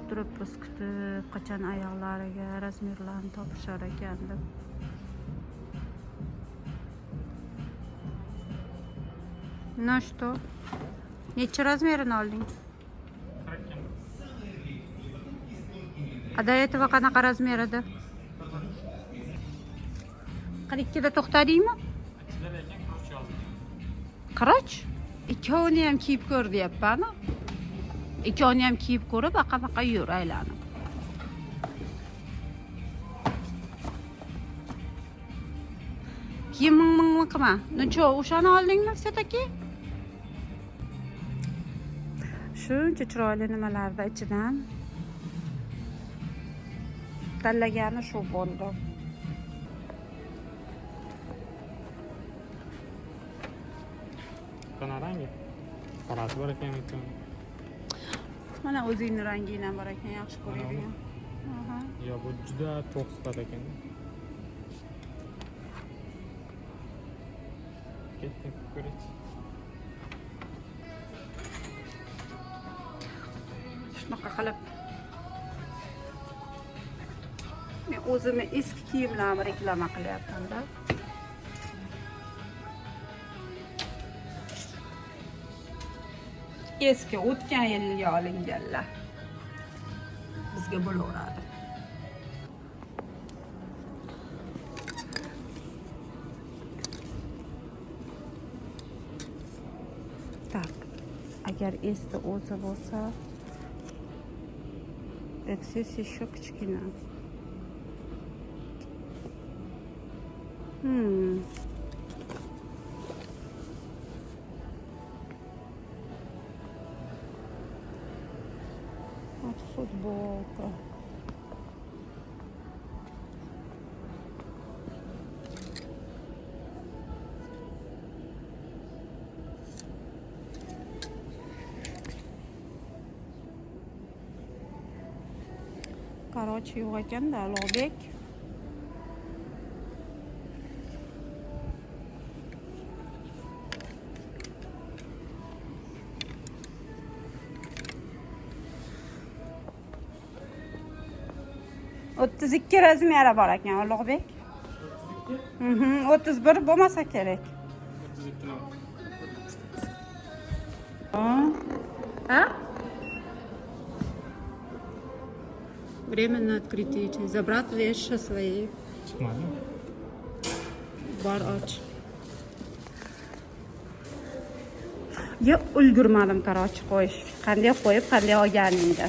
turibmiz kutib, qachon oyoqlariga razmerlarni topishar ekan deb. Ну что? Necha razmerini olding? A до этого qanaqa razmer edi? 42 da to'xtadingmi? Qiroch? Ikkovini ham kiyib ko'r deyapman. Ikkovini ham kiyib ko'rib, aqanaqa yur aylanib. Kiyim ming qilma. Necha o'shani oldingmi, все-таки? Shuncha chiroyli nimalarda ichidan tanlagani shu bo'ldi. Qanaqa rangi? Qorasi bor ekan. Mana o'zingning rangingdan bor ekan, yaxshi ko'radigan. Aha. Yo, bu juda to'q sifat ekan. Ketdik, ko'raylik. Shunaqa qilib men o'zimni eski kiyimlarimni reklama qilyapman-da. Eski o'tgan yilga olinganlar bizga bo'laveradi. Tak, agar esda o'zi bo'lsa, ekses еще kichkina. Вот футболка. Короче, yo'q ekan-da, Ulug'bek. O'ttiz ikki razmeri bor ekan Ulug'bek. 31 bo'lmasa kerak. 32. А? Временно открытие. Забрать вещи свои. Chiqmadi. Bor och. Yo, ulgurmadim qarochi qo'yish. Qanday qo'yib, qanday olganingda.